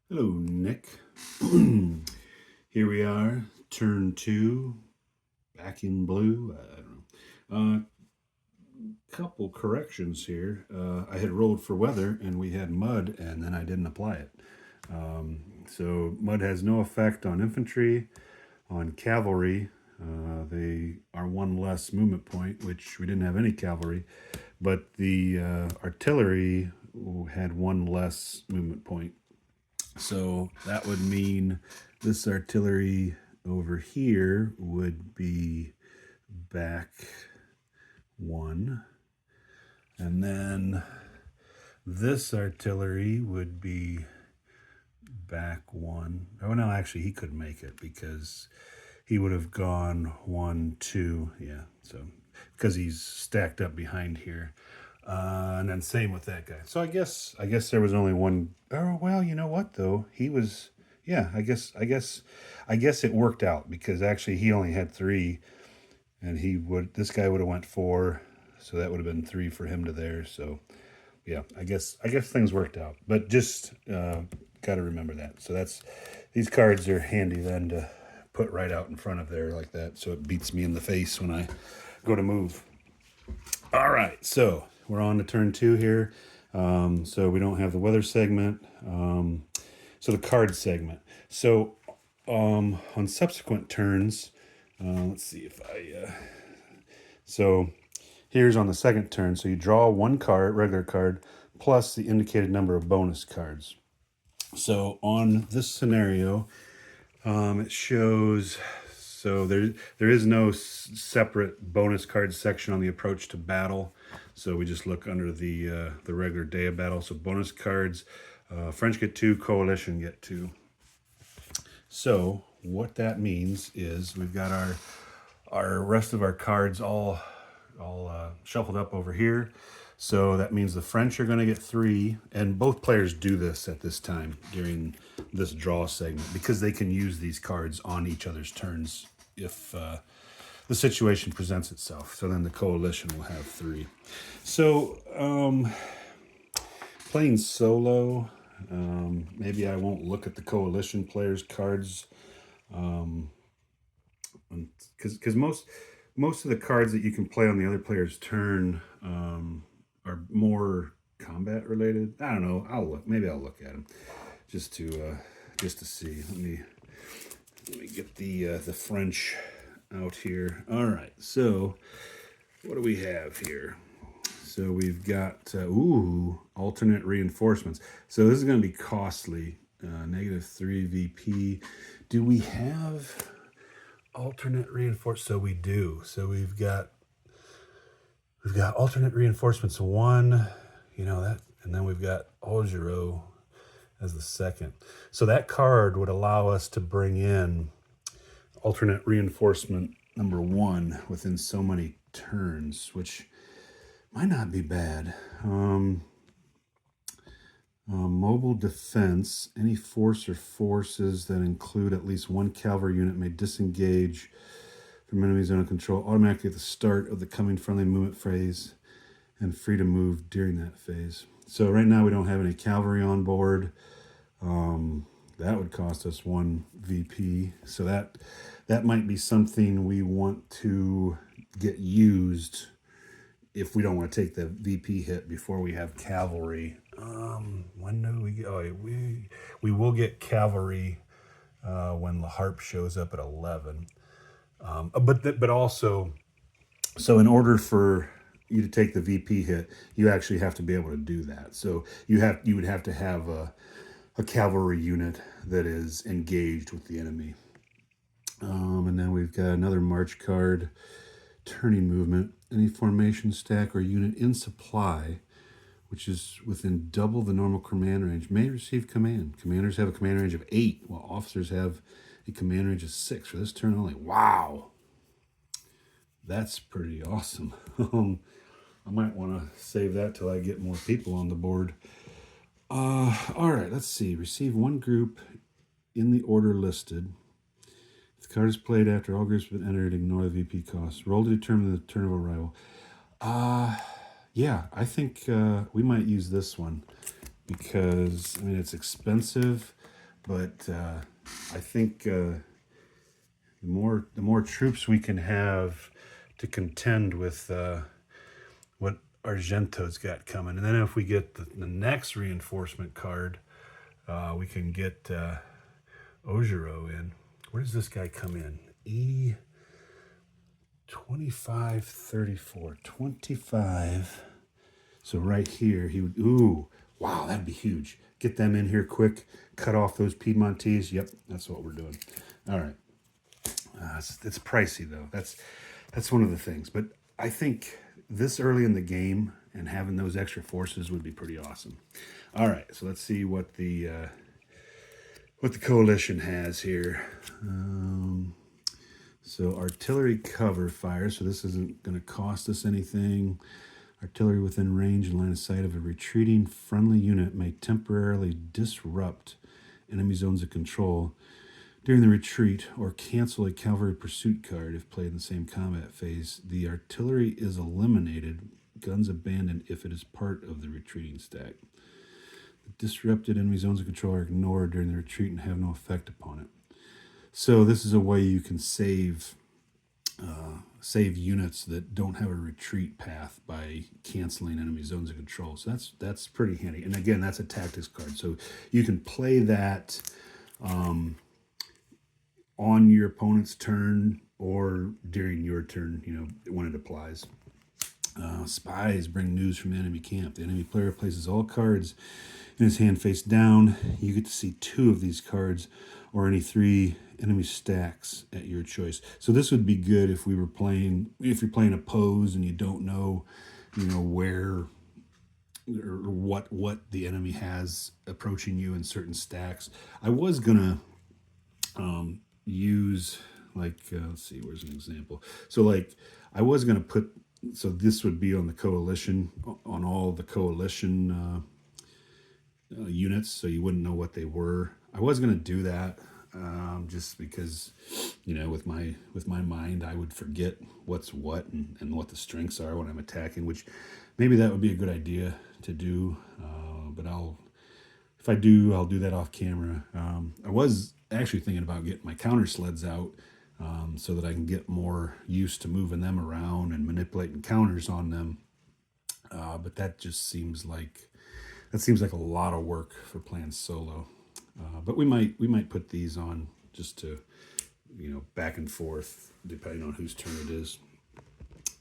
Hello, Nick. Here we are, turn two, back in blue. I don't know. Couple corrections here. I had rolled for weather and we had mud, and then I didn't apply it. So mud has no effect on infantry, on cavalry. They are one less movement point, which we didn't have any cavalry, but the artillery had one less movement point. So that would mean this artillery over here would be back one. And then this artillery would be back one. Oh, no, actually, he couldn't make it because he would have gone 1, 2. Yeah, so because he's stacked up behind here. And then same with that guy. So I guess there was only one. Oh well, you know what though? He was. Yeah, I guess it worked out because actually he only had 3, and this guy would have went 4, so that would have been 3 for him to there. So yeah, I guess things worked out. But just got to remember that. So these cards are handy then to put right out in front of there like that, so it beats me in the face when I go to move. All right, so we're on to turn 2 here. So we don't have the weather segment. So the card segment. So on subsequent turns, let's see if I. So here's on the second turn. So you draw one card, regular card, plus the indicated number of bonus cards. So on this scenario, it shows. So there is no separate bonus card section on the approach to battle. So we just look under the regular day of battle. So bonus cards, French get 2, coalition get 2. So what that means is we've got our rest of our cards all shuffled up over here. So that means the French are going to get 3, and both players do this at this time during this draw segment because they can use these cards on each other's turns if the situation presents itself. So then the coalition will have 3. So playing solo, maybe I won't look at the coalition players' cards because most of the cards that you can play on the other player's turn are more combat related. I don't know. Maybe I'll look at them just to see. Let me get the French out here. All right. So what do we have here? So we've got alternate reinforcements. So this is going to be costly. -3 VP. Do we have alternate reinforcements? So we do. So we've got alternate reinforcements 1, that, and then we've got Augereau as the second. So that card would allow us to bring in alternate reinforcement number 1 within so many turns, which might not be bad. Mobile defense. Any force or forces that include at least 1 cavalry unit may disengage from enemy zone of control automatically at the start of the coming friendly movement phase and free to move during that phase. So right now we don't have any cavalry on board. That would cost us 1 VP. So that might be something we want to get used if we don't want to take the VP hit before we have cavalry. When do we get? Oh, we will get cavalry when the harp shows up at 11. But also, so in order for you to take the VP hit, you actually have to be able to do that. So you would have to have a cavalry unit that is engaged with the enemy. And then we've got another march card, turning movement. Any formation, stack, or unit in supply, which is within double the normal command range, may receive command. Commanders have a command range of 8, while officers have a command range of 6 for this turn only. Wow. That's pretty awesome. I might want to save that till I get more people on the board. All right, let's see. Receive 1 group in the order listed. If the card is played after all groups have been entered, ignore the VP cost. Roll to determine the turn of arrival. Yeah, I think we might use this one because, it's expensive. but I think the more troops we can have to contend with what Argento's got coming, and then if we get the next reinforcement card, we can get Ojiro in. Where does this guy come in? 25, 34, 25. So right here, he would, ooh, wow, that'd be huge. Get them in here quick, cut off those Piedmontese. Yep, that's what we're doing. All right. It's pricey, though. That's one of the things. But I think this early in the game and having those extra forces would be pretty awesome. All right, so let's see what the coalition has here. So artillery cover fire. So this isn't going to cost us anything. Artillery within range and line of sight of a retreating friendly unit may temporarily disrupt enemy zones of control during the retreat or cancel a cavalry pursuit card if played in the same combat phase. The artillery is eliminated, guns abandoned if it is part of the retreating stack. The disrupted enemy zones of control are ignored during the retreat and have no effect upon it. So this is a way you can save units that don't have a retreat path by canceling enemy zones of control. So that's pretty handy. And again, that's a tactics card. So you can play that on your opponent's turn or during your turn, when it applies. Spies bring news from the enemy camp. The enemy player places all cards in his hand face down. You get to see 2 of these cards or any 3 enemy stacks at your choice. So this would be good if you're playing a pose and you don't know, where or what the enemy has approaching you in certain stacks. I was gonna use let's see, where's an example? So I was gonna put, so this would be on the coalition, on all the coalition units, so you wouldn't know what they were. I was gonna do that. Just because, with my mind, I would forget what's what and what the strengths are when I'm attacking, which maybe that would be a good idea to do. But if I do, I'll do that off camera. I was actually thinking about getting my counter sleds out so that I can get more used to moving them around and manipulating counters on them. But that just seems like a lot of work for playing solo. But we might put these on just to, back and forth, depending on whose turn it is.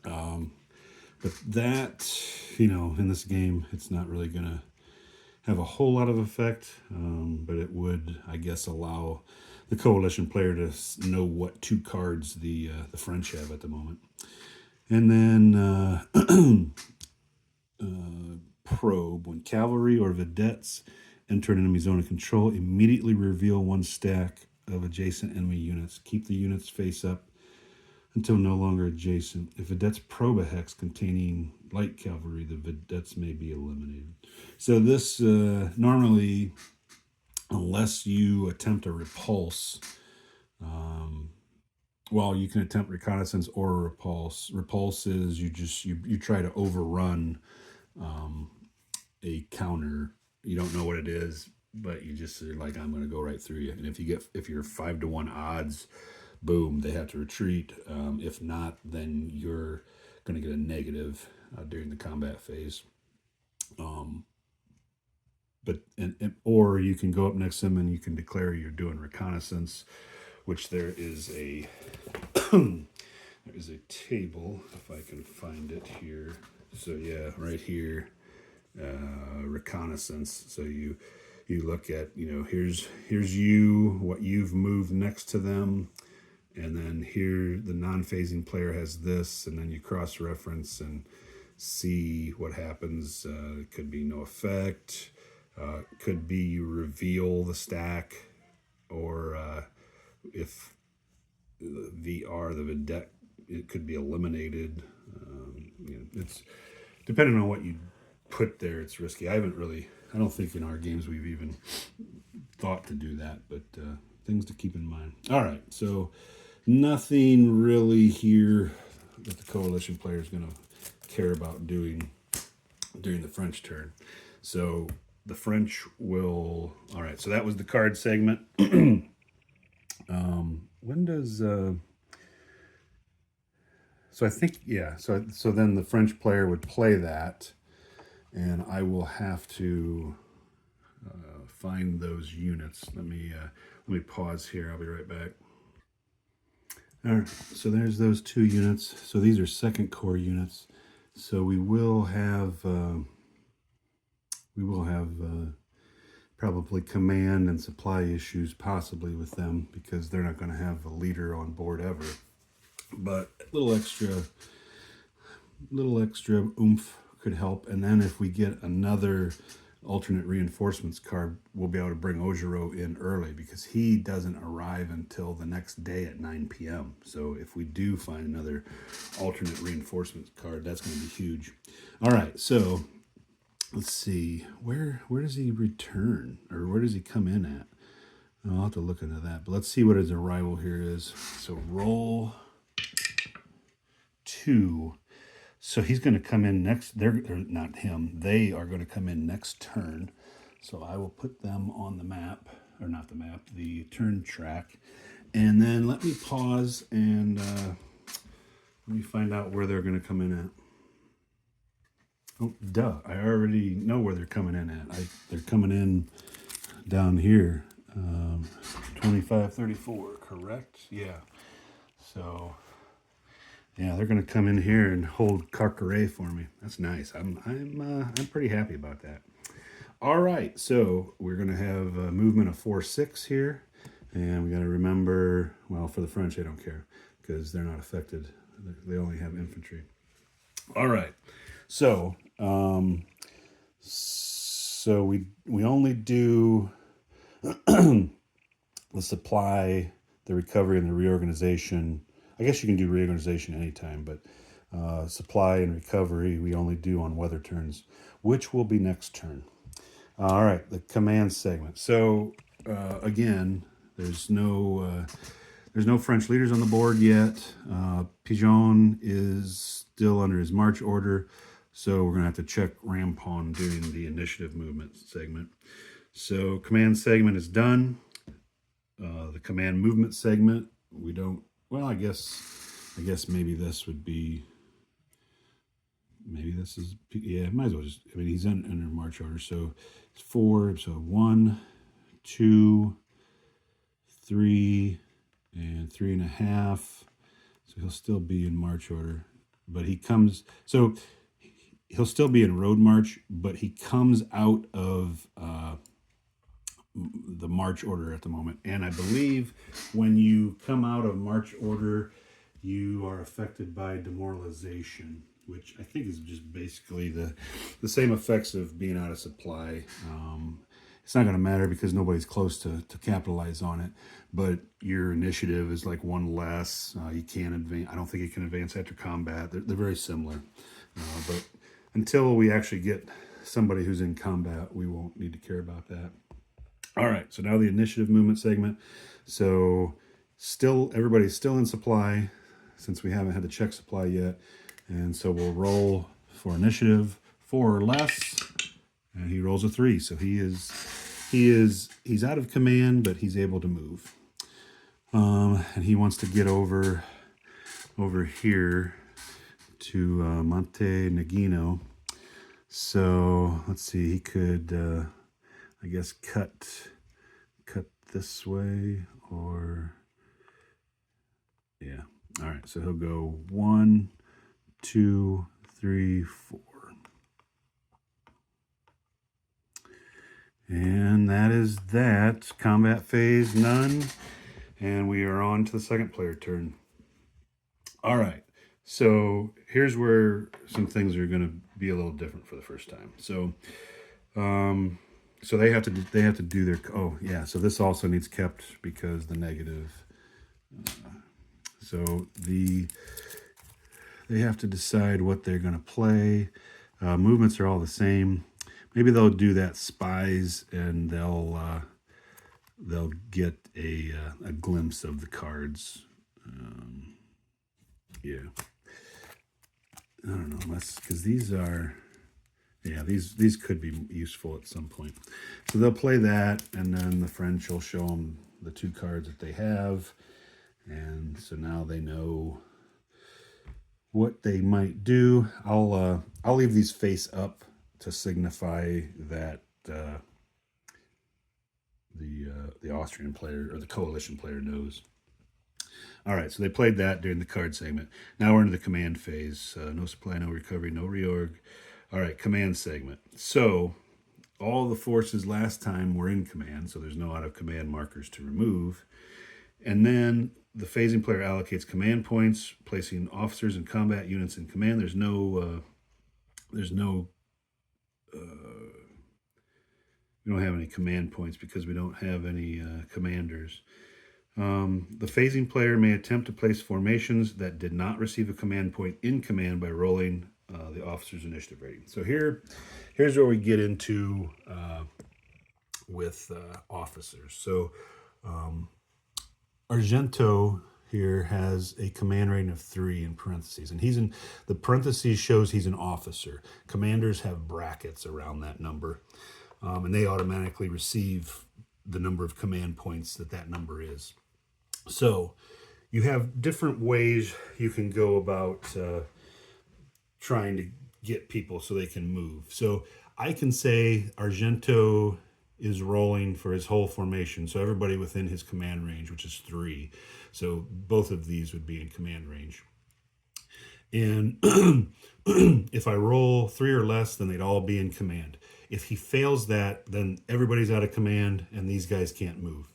But that, in this game, it's not really going to have a whole lot of effect. But it would, I guess, allow the coalition player to know what 2 cards the French have at the moment. And then probe. When cavalry or vedettes enter an enemy zone of control, immediately reveal 1 stack of adjacent enemy units. Keep the units face up until no longer adjacent. If vedettes probe a hex containing light cavalry, the vedettes may be eliminated. So this normally, unless you attempt a repulse, you can attempt reconnaissance or a repulse. Repulse is you try to overrun a counter. You don't know what it is, but you just are like, I'm going to go right through you. And if you're 5-1 odds, boom, they have to retreat. If not, then you're going to get a negative during the combat phase. Or you can go up next to them and you can declare you're doing reconnaissance, which there is a table, if I can find it here. So yeah, right here. Reconnaissance. So you look at, here's you, what you've moved next to them, and then here the non-phasing player has this, and then you cross-reference and see what happens. It could be no effect. Could be you reveal the stack, or if the vedette, it could be eliminated. It's depending on what you put there, it's risky. I don't think in our games we've even thought to do that, but things to keep in mind. All right, so nothing really here that the coalition player is going to care about doing during the French turn. So the French will. All right, so that was the card segment. When does so I think, yeah, so then the French player would play that, and I will have to find those units. Let me pause here. I'll be right back. All right, so there's those 2 units. So these are second corps units. So we will have probably command and supply issues possibly with them, because they're not going to have a leader on board ever. But a little extra oomph could help. And then if we get another alternate reinforcements card, we'll be able to bring Ojiro in early, because he doesn't arrive until the next day at 9 p.m. So if we do find another alternate reinforcements card, that's going to be huge. All right, so let's see, where does he return, or where does he come in at? I'll have to look into that, but let's see what his arrival here is. So roll 2. So he's going to come in next. They're not him. They are going to come in next turn. So I will put them on the map, or not the map, the turn track. And then let me pause and let me find out where they're going to come in at. Oh, duh. I already know where they're coming in at. They're coming in down here. 2534, correct? Yeah. So, yeah, they're going to come in here and hold Carcaré for me. That's nice. I'm pretty happy about that. All right, so we're going to have a movement of 4-6 here, and we got to remember. Well, for the French, they don't care because they're not affected. They only have infantry. All right, so we only do the supply, the recovery, and the reorganization. I guess you can do reorganization anytime, but supply and recovery we only do on weather turns, which will be next turn. All right, the command segment. So again, there's no French leaders on the board yet. Pigeon is still under his march order, so we're gonna have to check Rampon during the initiative movement segment. So command segment is done. The command movement segment, we don't. Well, I guess maybe this would be. Maybe this is, yeah, might as well just. I mean, he's under march order, so it's 4. So 1, 2, 3, and 3.5. So he'll still be in march order, but he comes. So he'll still be in road march, but he comes out of the march order at the moment. And I believe when you come out of march order, you are affected by demoralization, which I think is just basically the same effects of being out of supply. It's not going to matter because nobody's close to capitalize on it, but your initiative is like 1 less. You can't advance. I don't think you can advance after combat. They're very similar, but until we actually get somebody who's in combat, we won't need to care about that. All right, so now the initiative movement segment. So everybody's still in supply since we haven't had to check supply yet. And so we'll roll for initiative 4 or less, and he rolls a 3. So he's out of command, but he's able to move. And he wants to get over here to Montenegino. So let's see, he could I guess cut this way, or yeah. All right, so he'll go 1, 2, 3, 4. And that is that. Combat phase, none. And we are on to the second player turn. All right, so here's where some things are going to be a little different for the first time. So so they have to do their, oh yeah, so this also needs kept because the negative. So they have to decide what they're going to play. Movements are all the same. Maybe they'll do that spies, and they'll get a glimpse of the cards. Yeah, I don't know, because these are, Yeah, these could be useful at some point. So they'll play that, and then the French will show them the 2 cards that they have, and so now they know what they might do. I'll leave these face up to signify that the Austrian player or the coalition player knows. All right, so they played that during the card segment. Now we're into the command phase. No supply, no recovery, no reorg. All right, command segment. So all the forces last time were in command, so there's no out of command markers to remove. And then the phasing player allocates command points, placing officers and combat units in command. There's no we don't have any command points because we don't have any commanders. The phasing player may attempt to place formations that did not receive a command point in command by rolling the officer's initiative rating. So here's where we get into with officers. So Argento here has a command rating of 3 in parentheses, and he's in the parentheses shows he's an officer. Commanders have brackets around that number, and they automatically receive the number of command points that number is. So you have different ways you can go about trying to get people so they can move. So I can say Argento is rolling for his whole formation, so everybody within his command range, which is 3. So both of these would be in command range. And if I roll 3 or less, then they'd all be in command. If he fails that, then everybody's out of command and these guys can't move.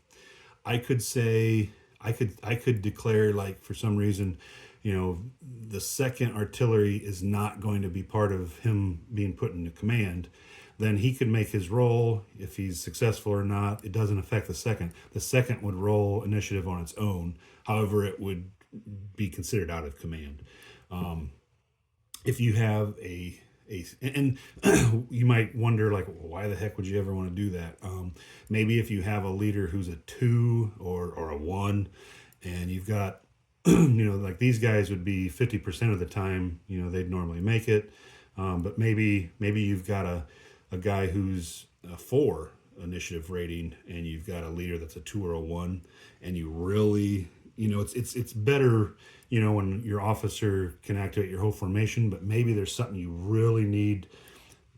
I could say, I could declare, like, for some reason, you know, the 2nd artillery is not going to be part of him being put into command. Then he could make his roll. If he's successful or not, it doesn't affect the 2nd. The 2nd would roll initiative on its own. However, it would be considered out of command. If you have and you might wonder, like, why the heck would you ever want to do that? Maybe if you have a leader who's a 2 or a 1, and you've got, you know, like these guys would be 50% of the time, you know, they'd normally make it. But maybe you've got a guy who's a 4 initiative rating, and you've got a leader that's a 2 or a 1, and you really, you know, it's better, you know, when your officer can activate your whole formation, but maybe there's something you really need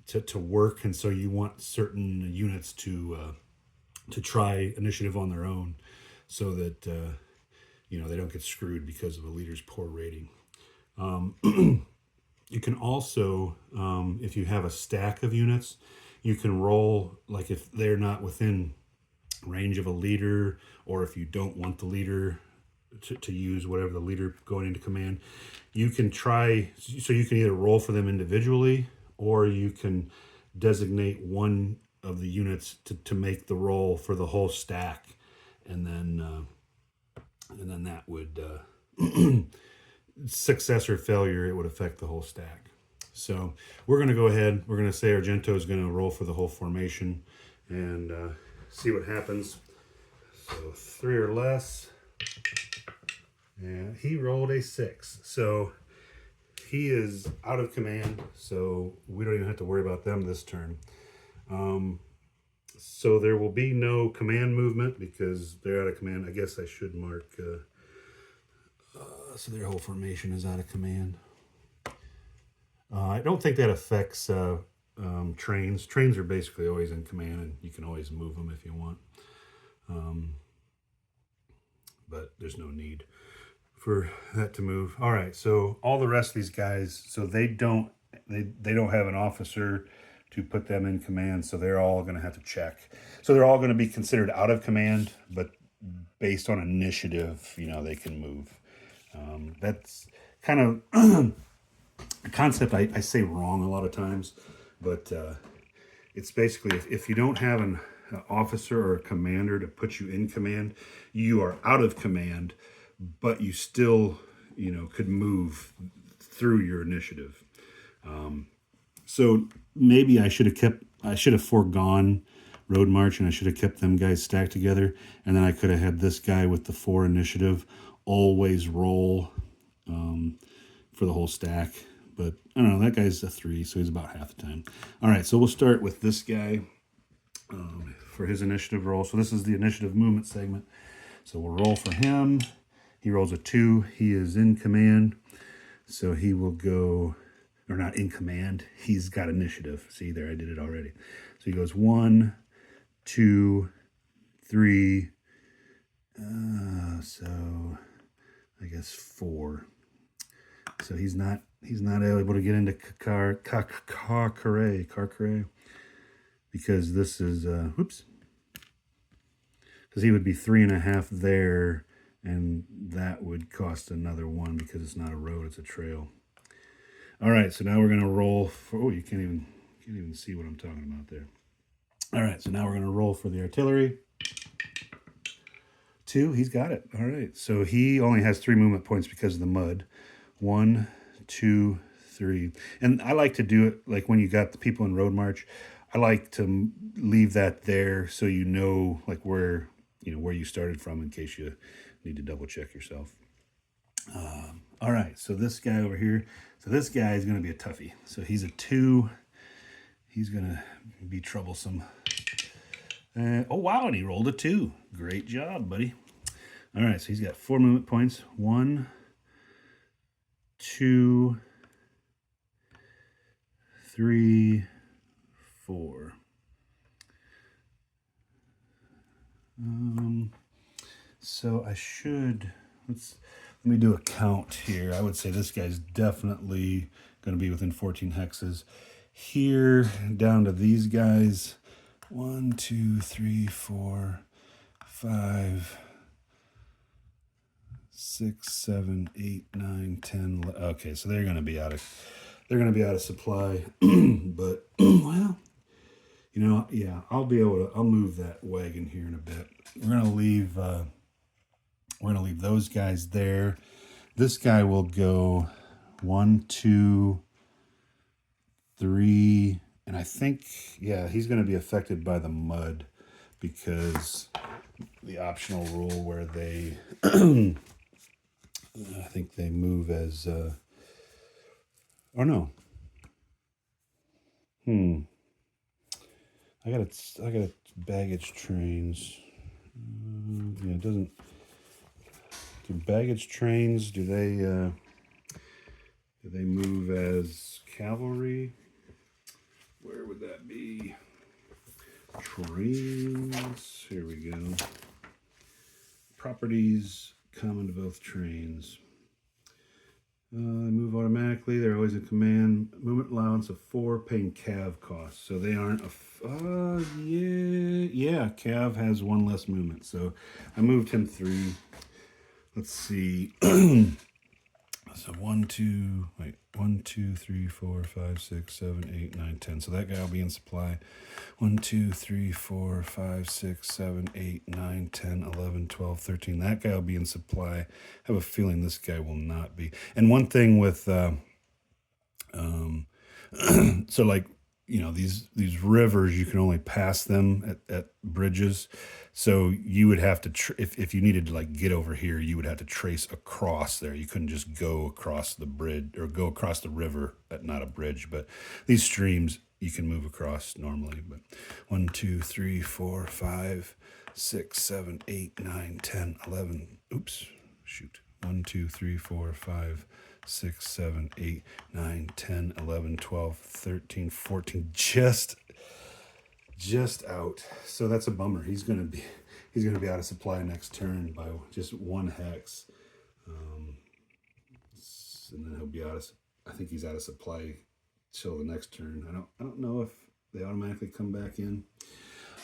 to work, and so you want certain units to try initiative on their own, so that you know, they don't get screwed because of a leader's poor rating. You can also, if you have a stack of units, you can roll, like if they're not within range of a leader, or if you don't want the leader to use whatever the leader going into command, you can try, so you can either roll for them individually, or you can designate one of the units to make the roll for the whole stack, and then that would success or failure, it would affect the whole stack. So we're going to go ahead, we're going to say Argento is going to roll for the whole formation and see what happens. So 3 or less, and he rolled a 6. So he is out of command, so we don't even have to worry about them this turn. So there will be no command movement because they're out of command. I guess I should mark, so their whole formation is out of command. I don't think that affects trains. Trains are basically always in command, and you can always move them if you want. But there's no need for that to move. All right, so all the rest of these guys, so they don't have an officer to put them in command, so they're all going to have to check. So they're all going to be considered out of command, but based on initiative, you know, they can move. That's kind of a concept I say wrong a lot of times, but it's basically if you don't have an officer or a commander to put you in command, you are out of command, but you still, you know, could move through your initiative. So maybe I should have foregone road march, and I should have kept them guys stacked together, and then I could have had this guy with the 4 initiative always roll for the whole stack. But I don't know, that guy's a 3, so he's about half the time. All right, so we'll start with this guy for his initiative roll. So this is the initiative movement segment. So we'll roll for him. He rolls a 2. He is in command. So he will go, or not in command, he's got initiative. See there, I did it already. So he goes 1, 2, 3, so I guess 4. So he's not able to get into Carcaré because this is whoops, because he would be 3.5 there, and that would cost another 1 because it's not a road, it's a trail. All right, so now we're gonna roll for. Oh, you can't even see what I'm talking about there. All right, so now we're gonna roll for the artillery. 2, he's got it. All right, so he only has 3 movement points because of the mud. 1, 2, 3, and I like to do it like when you got the people in road march. I like to leave that there so you know like where you started from in case you need to double check yourself. All right, so this guy over here. So this guy is going to be a toughie. So he's a 2. He's going to be troublesome. Oh, wow, and he rolled a 2. Great job, buddy. All right, so he's got 4 movement points. 1, 2, 3, 4. So I should, let me do a count here. I would say this guy's definitely going to be within 14 hexes. Here, down to these guys, 1, 2, 3, 4, 5, 6, 7, 8, 9, 10. Okay, so they're going to be out of supply. But well, yeah, I'll move that wagon here in a bit. We're gonna leave those guys there. This guy will go 1, 2, 3, and I think, yeah, he's gonna be affected by the mud because the optional rule where they I think they move as or no. I got baggage trains. Yeah, it doesn't. Do baggage trains? Do they move as cavalry? Where would that be? Trains. Here we go. Properties common to both trains. They move automatically. They're always in command. Movement allowance of 4, paying cav costs. So they aren't yeah. Cav has 1 less movement. So I moved him 3. Let's see. So 1, 2, 3, 4, 5, 6, 7, 8, 9, 10. So that guy will be in supply. 1, 2, 3, 4, 5, 6, 7, 8, 9, 10, 11, 12, 13. That guy will be in supply. I have a feeling this guy will not be. And one thing with, so like, these rivers, you can only pass them at bridges. So you would have to, if you needed to like get over here, you would have to trace across there. You couldn't just go across the bridge or go across the river at not a bridge. But these streams you can move across normally. But 1, 2, 3, 4, 5, 6, 7, 8, 9, 10, 11. Oops, shoot. 1, 2, 3, 4, 5, 6, 7, 8, 9, 10, 11, 12, 13, 14. Just out. So that's a bummer. He's gonna be out of supply next turn by just 1 hex. And then he'll be out of, I think he's out of supply till the next turn. I don't know if they automatically come back in.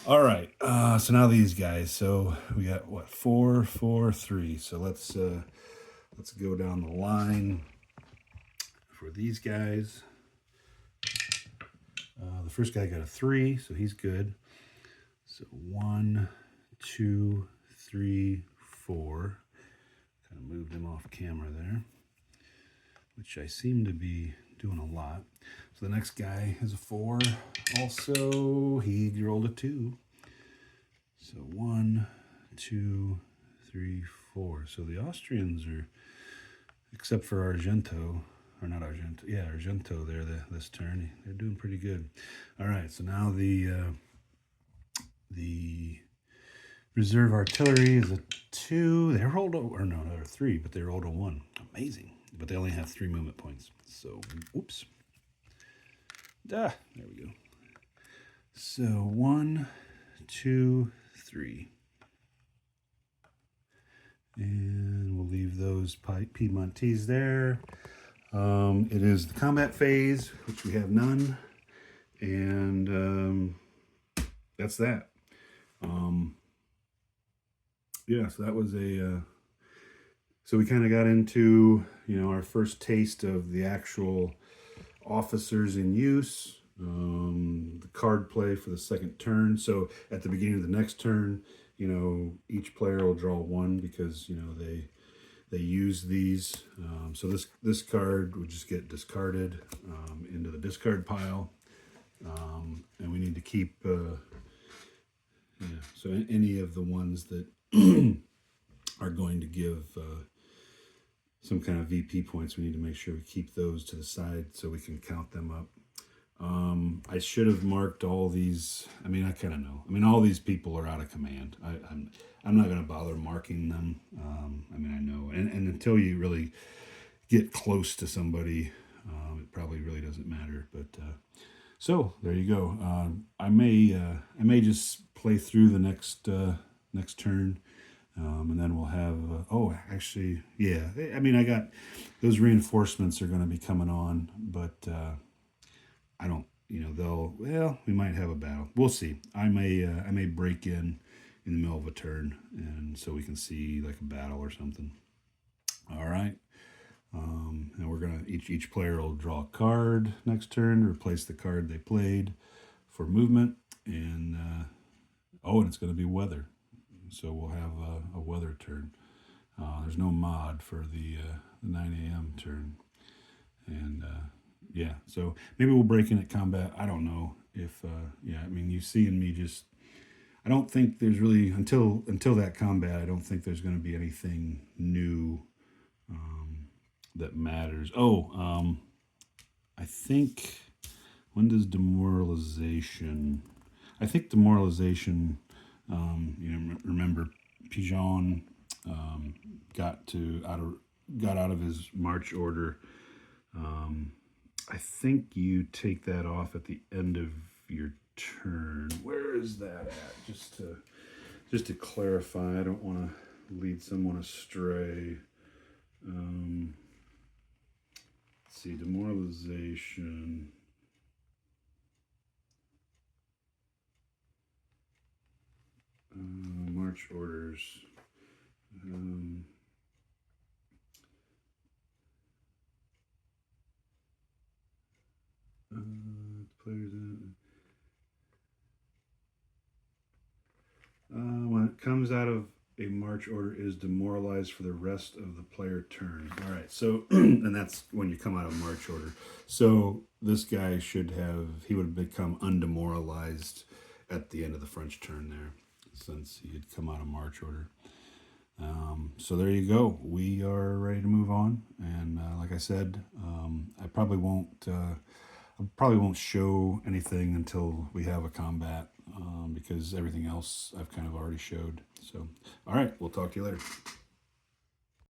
All right. So now these guys. So we got what, 4, 4, 3. So let's go down the line for these guys. The first guy got a 3, so he's good. So 1, 2, 3, 4. Kind of moved him off camera there, which I seem to be doing a lot. So the next guy has a 4. Also, he rolled a 2. So 1, 2, 3, 4. So the Austrians are, except for Argento, or not Argento, yeah, Argento there this turn. They're doing pretty good. All right, so now the reserve artillery is a 2. They rolled a, or no, they're 3, but they rolled a 1. Amazing. But they only have 3 movement points. So, oops. There we go. So 1, 2, 3. And we'll leave those Piedmontese there. It is the combat phase, which we have none. And that's that. Yeah, so that was a... so we kind of got into, our first taste of the actual officers in use. The card play for the second turn. So at the beginning of the next turn, each player will draw 1 because they use these. So this card would just get discarded into the discard pile, and we need to keep. So any of the ones that are going to give some kind of VP points, we need to make sure we keep those to the side so we can count them up. I should have marked all these. I mean, I kind of know. I mean, all these people are out of command. I'm not going to bother marking them. I mean, I know. And until you really get close to somebody, it probably really doesn't matter. But so there you go. I may just play through the next turn. And then we'll have, actually, yeah. I mean, I got those reinforcements are going to be coming on, but I don't, we might have a battle. We'll see. I may break in the middle of a turn, and so we can see like a battle or something. All right. And we're gonna each player will draw a card next turn to replace the card they played for movement, and and it's going to be weather. So we'll have a weather turn. There's no mod for the 9 a.m. turn. And so maybe we'll break in at combat. I don't know if, I mean, you see in me just, I don't think there's really, until that combat, I don't think there's going to be anything new that matters. I think, when does demoralization, I think demoralization, remember Pigeon got out of his march order. I think you take that off at the end of your turn. Where is that at? Just to clarify, I don't want to lead someone astray. Let's see, demoralization. March orders. Players. When it comes out of a march order, is demoralized for the rest of the player turn. All right, so and that's when you come out of march order. So this guy he would have become undemoralized at the end of the French turn there, since he had come out of march order. So there you go. We are ready to move on, and like I said, I probably won't show anything until we have a combat, because everything else I've kind of already showed. So, all right, we'll talk to you later.